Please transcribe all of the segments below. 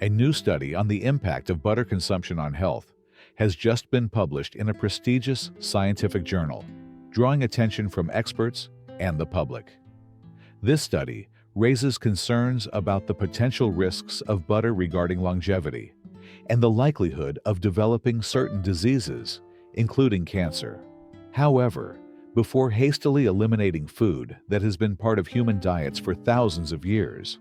A new study on the impact of butter consumption on health has just been published in a prestigious scientific journal, drawing attention from experts and the public. This study raises concerns about the potential risks of butter regarding longevity and the likelihood of developing certain diseases, including cancer. However, before hastily eliminating food that has been part of human diets for thousands of years,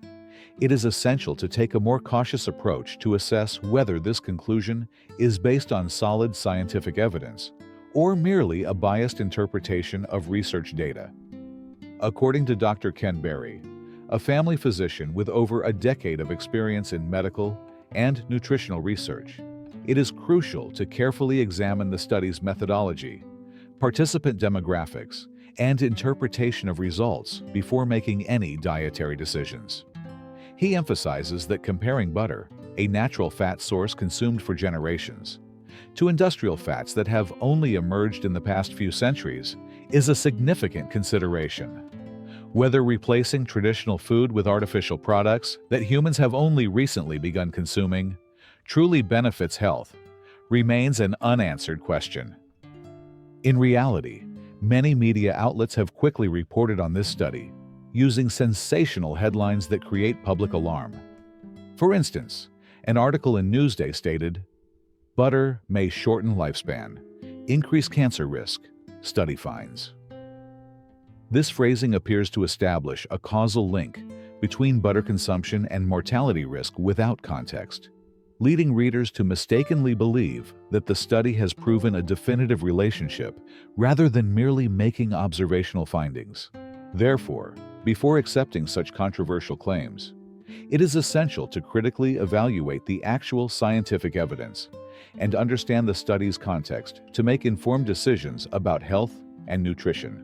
it is essential to take a more cautious approach to assess whether this conclusion is based on solid scientific evidence or merely a biased interpretation of research data. According to Dr. Ken Berry, a family physician with over a decade of experience in medical and nutritional research, it is crucial to carefully examine the study's methodology, participant demographics, and interpretation of results before making any dietary decisions. He emphasizes that comparing butter, a natural fat source consumed for generations, to industrial fats that have only emerged in the past few centuries is a significant consideration. Whether replacing traditional food with artificial products that humans have only recently begun consuming truly benefits health remains an unanswered question. In reality, many media outlets have quickly reported on this study, using sensational headlines that create public alarm. For instance, an article in Newsday stated, "Butter may shorten lifespan, increase cancer risk, study finds." This phrasing appears to establish a causal link between butter consumption and mortality risk without context, leading readers to mistakenly believe that the study has proven a definitive relationship rather than merely making observational findings. Therefore, before accepting such controversial claims, it is essential to critically evaluate the actual scientific evidence and understand the study's context to make informed decisions about health and nutrition.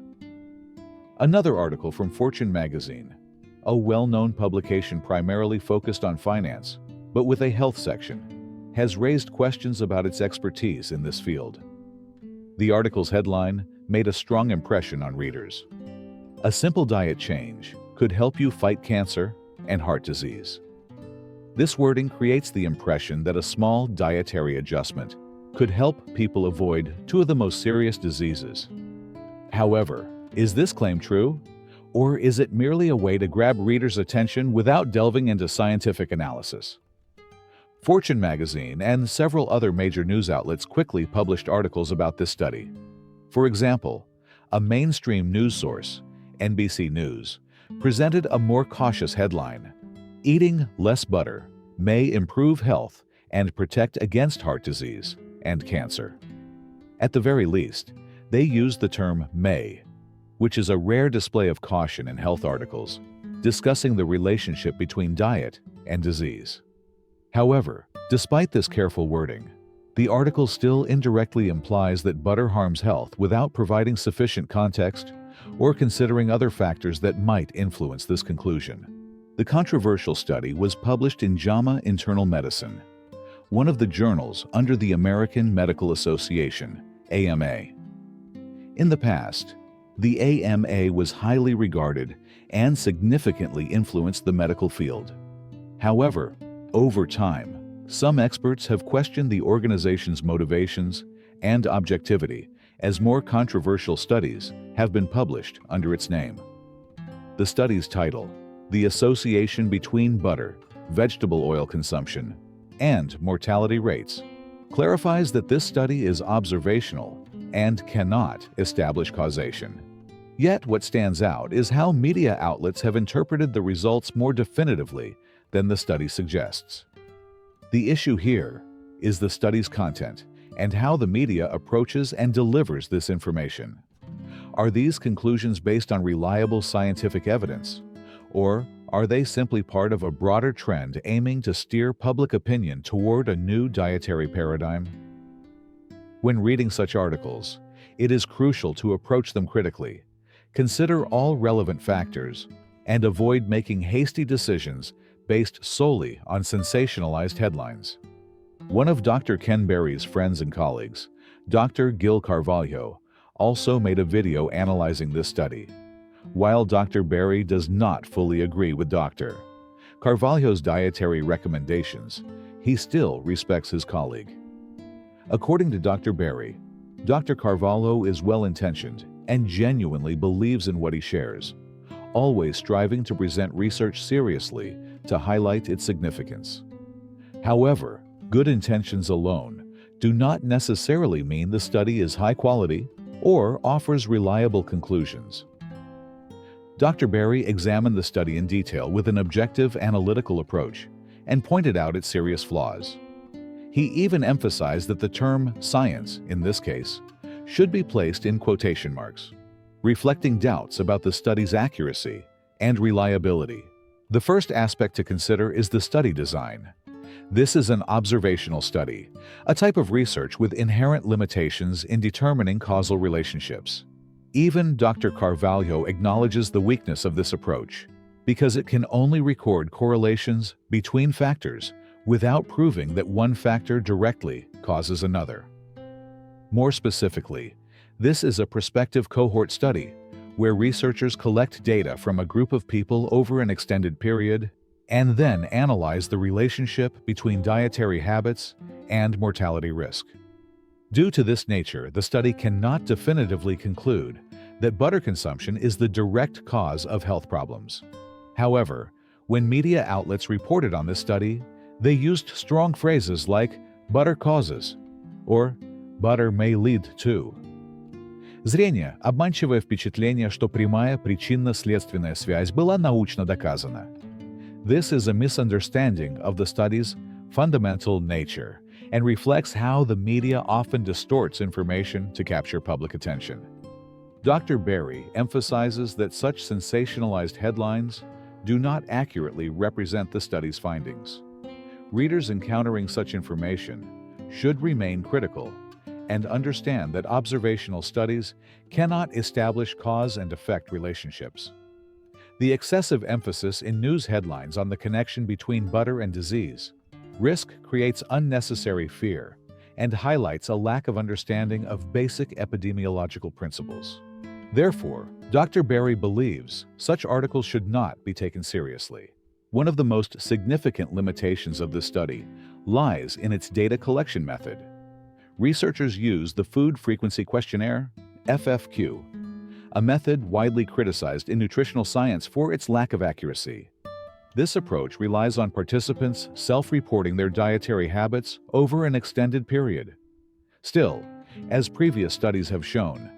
Another article from Fortune magazine, a well-known publication primarily focused on finance, but with a health section, has raised questions about its expertise in this field. The article's headline made a strong impression on readers. A simple diet change could help you fight cancer and heart disease. This wording creates the impression that a small dietary adjustment could help people avoid two of the most serious diseases. However, is this claim true? Or is it merely a way to grab readers' attention without delving into scientific analysis? Fortune magazine and several other major news outlets quickly published articles about this study. For example, a mainstream news source, NBC News, presented a more cautious headline, "Eating less butter may improve health and protect against heart disease and cancer." At the very least, they used the term may, which is a rare display of caution in health articles, discussing the relationship between diet and disease. However, despite this careful wording, the article still indirectly implies that butter harms health without providing sufficient context or considering other factors that might influence this conclusion. The controversial study was published in JAMA Internal Medicine, one of the journals under the American Medical Association, AMA. In the past, the AMA was highly regarded and significantly influenced the medical field. However, over time, some experts have questioned the organization's motivations and objectivity as more controversial studies have been published under its name. The study's title, "The Association Between Butter, Vegetable Oil Consumption, and Mortality Rates," clarifies that this study is observational and cannot establish causation. Yet what stands out is how media outlets have interpreted the results more definitively than the study suggests. The issue here is the study's content and how the media approaches and delivers this information. Are these conclusions based on reliable scientific evidence, or are they simply part of a broader trend aiming to steer public opinion toward a new dietary paradigm? When reading such articles, it is crucial to approach them critically, consider all relevant factors, and avoid making hasty decisions based solely on sensationalized headlines. One of Dr. Ken Berry's friends and colleagues, Dr. Gil Carvalho, also made a video analyzing this study. While Dr. Berry does not fully agree with Dr. Carvalho's dietary recommendations, he still respects his colleague. According to Dr. Berry, Dr. Carvalho is well-intentioned and genuinely believes in what he shares, always striving to present research seriously to highlight its significance. However, good intentions alone do not necessarily mean the study is high quality or offers reliable conclusions. Dr. Berry examined the study in detail with an objective analytical approach and pointed out its serious flaws. He even emphasized that the term science, in this case, should be placed in quotation marks, reflecting doubts about the study's accuracy and reliability. The first aspect to consider is the study design. This is an observational study, a type of research with inherent limitations in determining causal relationships. Even Dr. Carvalho acknowledges the weakness of this approach, because it can only record correlations between factors without proving that one factor directly causes another. More specifically, this is a prospective cohort study, where researchers collect data from a group of people over an extended period and then analyze the relationship between dietary habits and mortality risk. Due to this nature, the study cannot definitively conclude that butter consumption is the direct cause of health problems. However, when media outlets reported on this study, they used strong phrases like "butter causes" or "butter may lead to." Зрение – обманчивое впечатление, что прямая причинно-следственная связь была научно доказана. This is a misunderstanding of the study's fundamental nature and reflects how the media often distorts information to capture public attention. Dr. Berry emphasizes that such sensationalized headlines do not accurately represent the study's findings. Readers encountering such information should remain critical and understand that observational studies cannot establish cause and effect relationships. The excessive emphasis in news headlines on the connection between butter and disease risk creates unnecessary fear and highlights a lack of understanding of basic epidemiological principles. Therefore, Dr. Berry believes such articles should not be taken seriously. One of the most significant limitations of this study lies in its data collection method. Researchers use the Food Frequency Questionnaire, FFQ, a method widely criticized in nutritional science for its lack of accuracy. This approach relies on participants self-reporting their dietary habits over an extended period. Still, as previous studies have shown,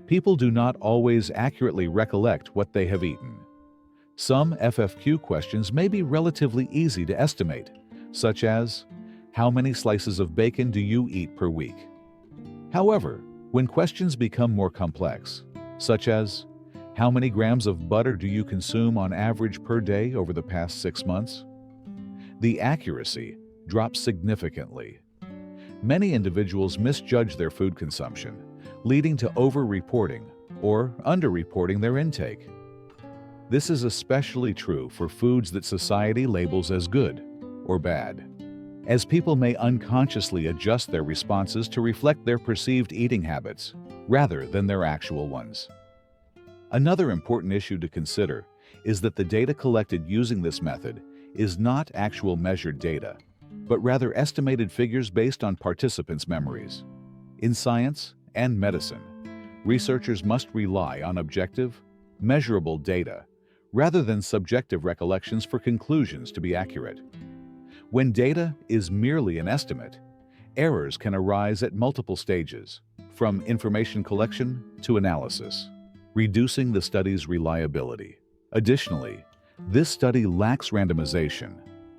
people do not always accurately recollect what they have eaten. Some FFQ questions may be relatively easy to estimate, such as, "How many slices of bacon do you eat per week?" However, when questions become more complex, such as, "How many grams of butter do you consume on average per day over the past 6 months?" the accuracy drops significantly. Many individuals misjudge their food consumption, leading to over-reporting or under-reporting their intake. This is especially true for foods that society labels as good or bad, as people may unconsciously adjust their responses to reflect their perceived eating habits rather than their actual ones. Another important issue to consider is that the data collected using this method is not actual measured data, but rather estimated figures based on participants' memories. In science and medicine, researchers must rely on objective, measurable data rather than subjective recollections for conclusions to be accurate. When data is merely an estimate, errors can arise at multiple stages, from information collection to analysis, reducing the study's reliability. Additionally, this study lacks randomization,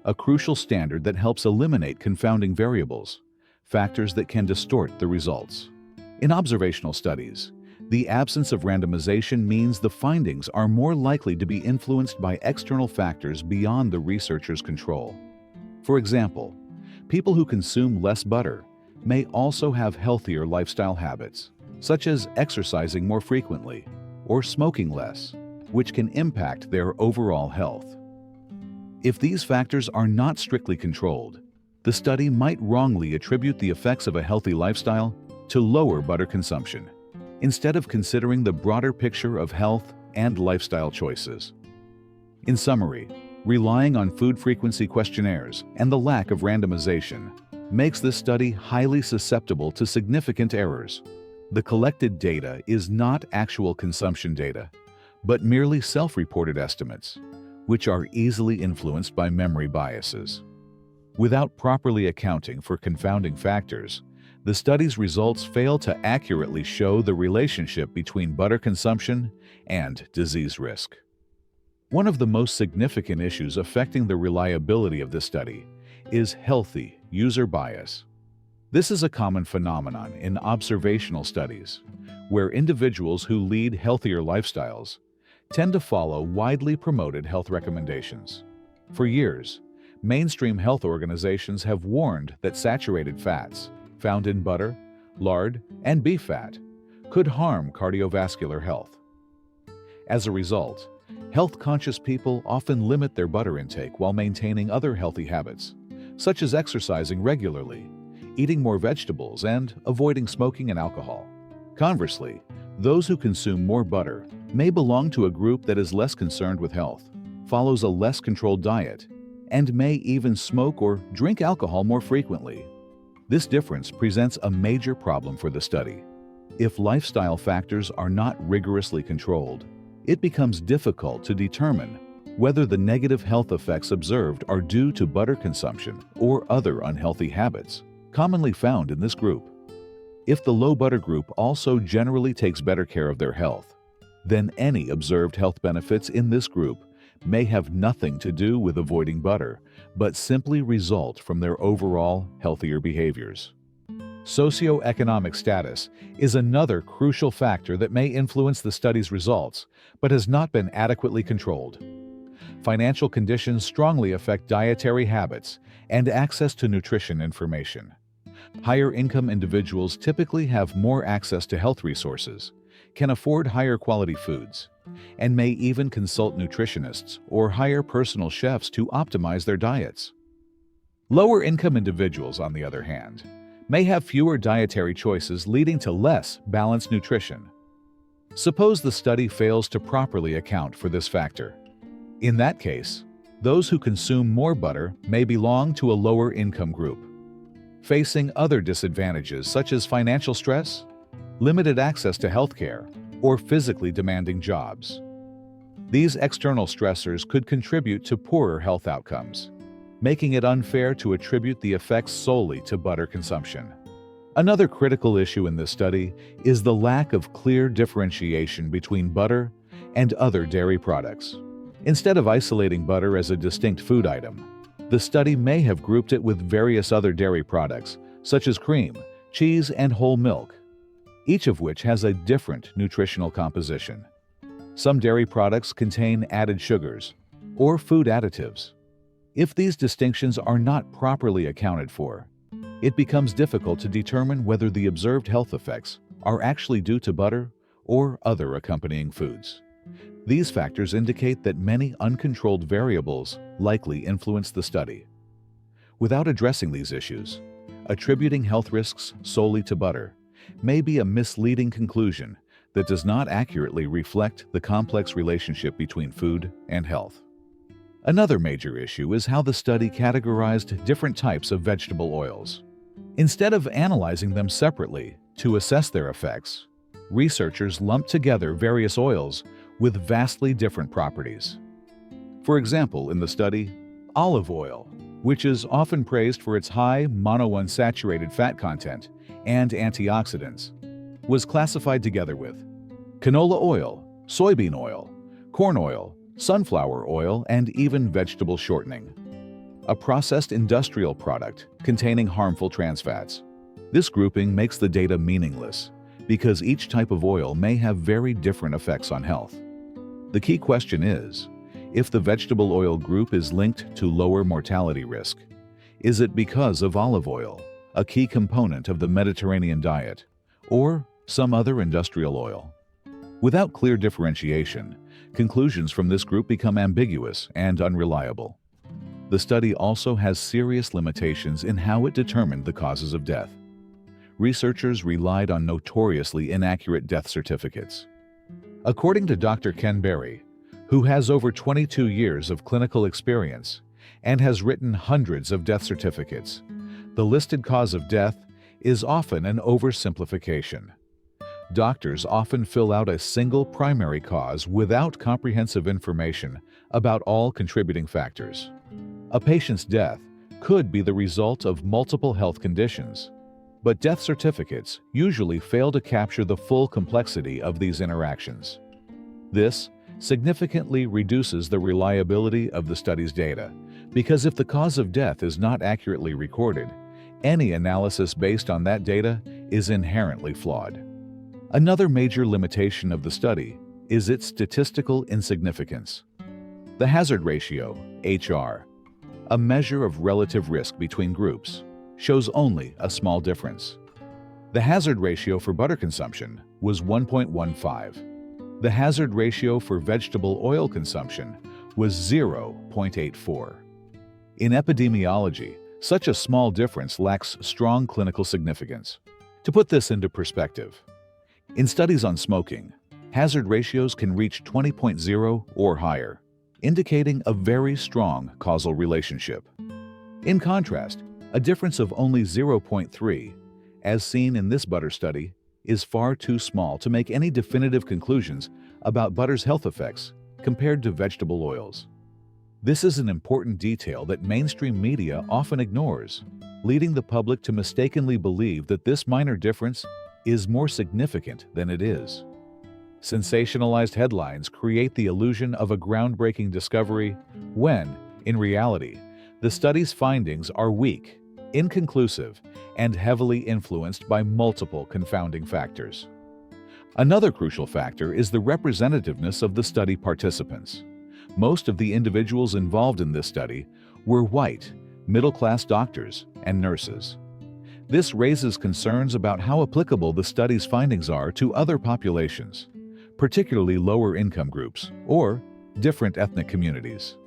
a crucial standard that helps eliminate confounding variables, factors that can distort the results. In observational studies, the absence of randomization means the findings are more likely to be influenced by external factors beyond the researcher's control. For example, people who consume less butter may also have healthier lifestyle habits, such as exercising more frequently or smoking less, which can impact their overall health. If these factors are not strictly controlled, the study might wrongly attribute the effects of a healthy lifestyle to lower butter consumption, instead of considering the broader picture of health and lifestyle choices. In summary, Relying on food frequency questionnaires and the lack of randomization makes this study highly susceptible to significant errors. The collected data is not actual consumption data, but merely self-reported estimates, which are easily influenced by memory biases. Without properly accounting for confounding factors, the study's results fail to accurately show the relationship between butter consumption and disease risk. One of the most significant issues affecting the reliability of this study is healthy user bias. This is a common phenomenon in observational studies, where individuals who lead healthier lifestyles tend to follow widely promoted health recommendations. For years, mainstream health organizations have warned that saturated fats found in butter, lard, and beef fat could harm cardiovascular health. As a result, health-conscious people often limit their butter intake while maintaining other healthy habits, such as exercising regularly, eating more vegetables, and avoiding smoking and alcohol. Conversely, those who consume more butter may belong to a group that is less concerned with health, follows a less controlled diet, and may even smoke or drink alcohol more frequently. This difference presents a major problem for the study. If lifestyle factors are not rigorously controlled, it becomes difficult to determine whether the negative health effects observed are due to butter consumption or other unhealthy habits commonly found in this group. If the low butter group also generally takes better care of their health, then any observed health benefits in this group may have nothing to do with avoiding butter, but simply result from their overall healthier behaviors. Socioeconomic status is another crucial factor that may influence the study's results, but has not been adequately controlled. Financial conditions strongly affect dietary habits and access to nutrition information. Higher-income individuals typically have more access to health resources, can afford higher quality foods, and may even consult nutritionists or hire personal chefs to optimize their diets. Lower-income individuals, on the other hand, may have fewer dietary choices leading to less balanced nutrition. Suppose the study fails to properly account for this factor. In that case, those who consume more butter may belong to a lower-income group, facing other disadvantages such as financial stress, limited access to healthcare, or physically demanding jobs. These external stressors could contribute to poorer health outcomes, making it unfair to attribute the effects solely to butter consumption. Another critical issue in this study is the lack of clear differentiation between butter and other dairy products. Instead of isolating butter as a distinct food item, the study may have grouped it with various other dairy products, such as cream, cheese, and whole milk, each of which has a different nutritional composition. Some dairy products contain added sugars or food additives. If these distinctions are not properly accounted for, it becomes difficult to determine whether the observed health effects are actually due to butter or other accompanying foods. These factors indicate that many uncontrolled variables likely influence the study. Without addressing these issues, attributing health risks solely to butter may be a misleading conclusion that does not accurately reflect the complex relationship between food and health. Another major issue is how the study categorized different types of vegetable oils. Instead of analyzing them separately to assess their effects, researchers lumped together various oils with vastly different properties. For example, in the study, olive oil, which is often praised for its high monounsaturated fat content and antioxidants, was classified together with canola oil, soybean oil, corn oil, sunflower oil, and even vegetable shortening, a processed industrial product containing harmful trans fats. This grouping makes the data meaningless because each type of oil may have very different effects on health. The key question is, if the vegetable oil group is linked to lower mortality risk, is it because of olive oil, a key component of the Mediterranean diet, or some other industrial oil? Without clear differentiation, conclusions from this group become ambiguous and unreliable. The study also has serious limitations in how it determined the causes of death. Researchers relied on notoriously inaccurate death certificates. According to Dr. Ken Berry, who has over 22 years of clinical experience and has written hundreds of death certificates. The listed cause of death is often an oversimplification. Doctors often fill out a single primary cause without comprehensive information about all contributing factors. A patient's death could be the result of multiple health conditions, but death certificates usually fail to capture the full complexity of these interactions. This significantly reduces the reliability of the study's data, because if the cause of death is not accurately recorded, any analysis based on that data is inherently flawed. Another major limitation of the study is its statistical insignificance. The hazard ratio, HR, a measure of relative risk between groups, shows only a small difference. The hazard ratio for butter consumption was 1.15. The hazard ratio for vegetable oil consumption was 0.84. In epidemiology, such a small difference lacks strong clinical significance. To put this into perspective, in studies on smoking, hazard ratios can reach 20.0 or higher, indicating a very strong causal relationship. In contrast, a difference of only 0.3, as seen in this butter study, is far too small to make any definitive conclusions about butter's health effects compared to vegetable oils. This is an important detail that mainstream media often ignores, leading the public to mistakenly believe that this minor difference is more significant than it is. Sensationalized headlines create the illusion of a groundbreaking discovery when, in reality, the study's findings are weak, inconclusive, and heavily influenced by multiple confounding factors. Another crucial factor is the representativeness of the study participants. Most of the individuals involved in this study were white, middle-class doctors and nurses. This raises concerns about how applicable the study's findings are to other populations, particularly lower-income groups or different ethnic communities.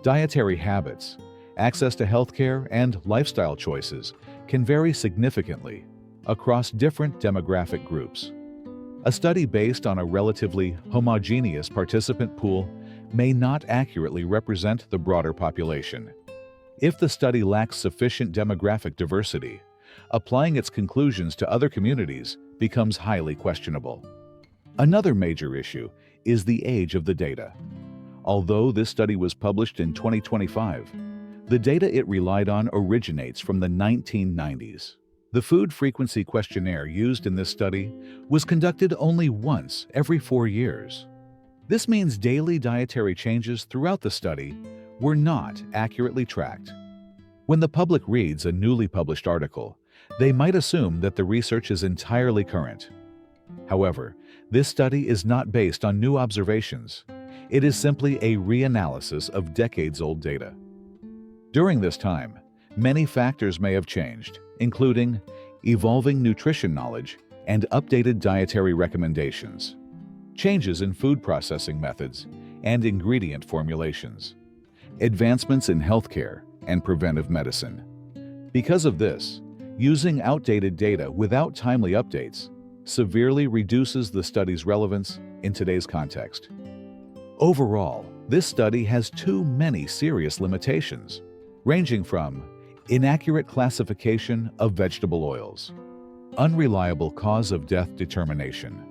Dietary habits, access to healthcare, and lifestyle choices can vary significantly across different demographic groups. A study based on a relatively homogeneous participant pool may not accurately represent the broader population. If the study lacks sufficient demographic diversity, applying its conclusions to other communities becomes highly questionable. Another major issue is the age of the data. Although this study was published in 2025, the data it relied on originates from the 1990s. The food frequency questionnaire used in this study was conducted only once every 4 years. This means daily dietary changes throughout the study were not accurately tracked. When the public reads a newly published article, they might assume that the research is entirely current. However, this study is not based on new observations. It is simply a reanalysis of decades-old data. During this time, many factors may have changed, including evolving nutrition knowledge and updated dietary recommendations, changes in food processing methods and ingredient formulations, advancements in healthcare and preventive medicine. Because of this, using outdated data without timely updates severely reduces the study's relevance in today's context. Overall, this study has too many serious limitations, ranging from inaccurate classification of vegetable oils, unreliable cause of death determination,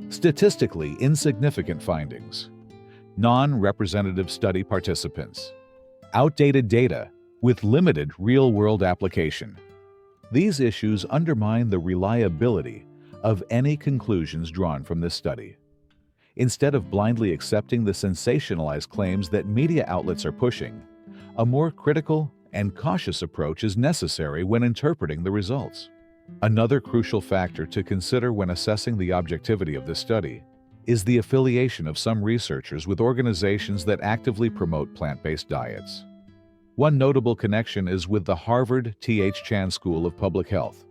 statistically insignificant findings, non-representative study participants, outdated data with limited real-world application. These issues undermine the reliability of any conclusions drawn from this study. Instead of blindly accepting the sensationalized claims that media outlets are pushing, a more critical and cautious approach is necessary when interpreting the results. Another crucial factor to consider when assessing the objectivity of this study is the affiliation of some researchers with organizations that actively promote plant-based diets. One notable connection is with the Harvard T.H. Chan School of Public Health,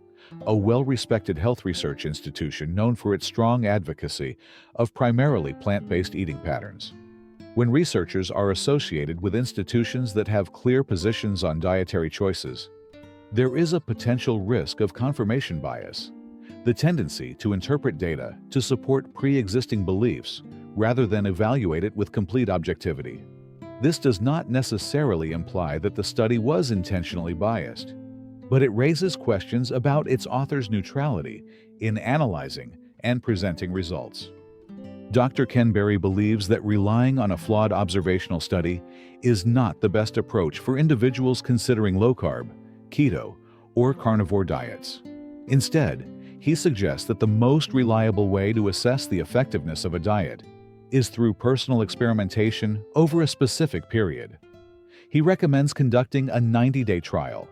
a well-respected health research institution known for its strong advocacy of primarily plant-based eating patterns. When researchers are associated with institutions that have clear positions on dietary choices, there is a potential risk of confirmation bias, the tendency to interpret data to support pre-existing beliefs rather than evaluate it with complete objectivity. This does not necessarily imply that the study was intentionally biased, but it raises questions about its author's neutrality in analyzing and presenting results. Dr. Ken Berry believes that relying on a flawed observational study is not the best approach for individuals considering low-carb, keto, or carnivore diets. Instead, he suggests that the most reliable way to assess the effectiveness of a diet is through personal experimentation over a specific period. He recommends conducting a 90-day trial,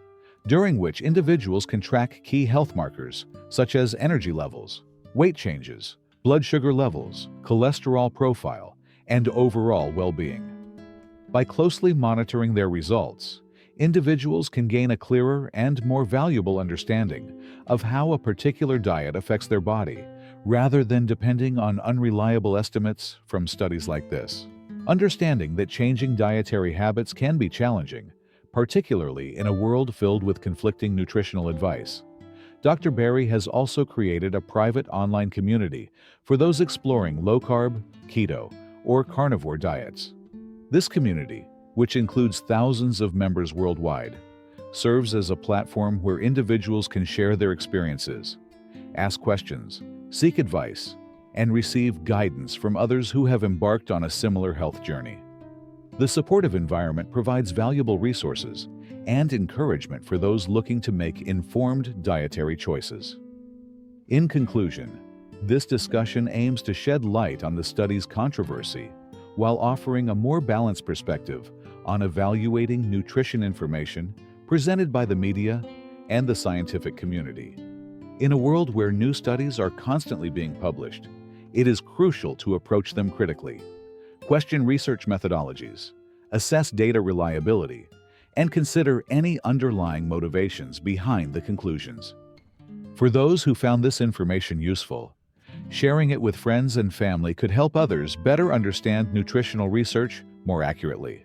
during which individuals can track key health markers such as energy levels, weight changes, blood sugar levels, cholesterol profile, and overall well-being. By closely monitoring their results, individuals can gain a clearer and more valuable understanding of how a particular diet affects their body, rather than depending on unreliable estimates from studies like this. Understanding that changing dietary habits can be challenging, particularly in a world filled with conflicting nutritional advice, Dr. Berry has also created a private online community for those exploring low-carb, keto, or carnivore diets. This community, which includes thousands of members worldwide, serves as a platform where individuals can share their experiences, ask questions, seek advice, and receive guidance from others who have embarked on a similar health journey. The supportive environment provides valuable resources and encouragement for those looking to make informed dietary choices. In conclusion, this discussion aims to shed light on the study's controversy while offering a more balanced perspective on evaluating nutrition information presented by the media and the scientific community. In a world where new studies are constantly being published, it is crucial to approach them critically, question research methodologies, assess data reliability, and consider any underlying motivations behind the conclusions. For those who found this information useful, sharing it with friends and family could help others better understand nutritional research more accurately.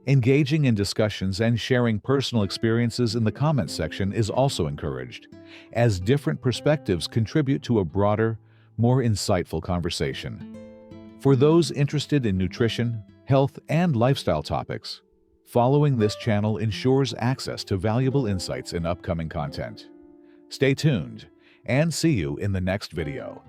Engaging in discussions and sharing personal experiences in the comments section is also encouraged, as different perspectives contribute to a broader, more insightful conversation. For those interested in nutrition, health, and lifestyle topics, following this channel ensures access to valuable insights in upcoming content. Stay tuned, and see you in the next video.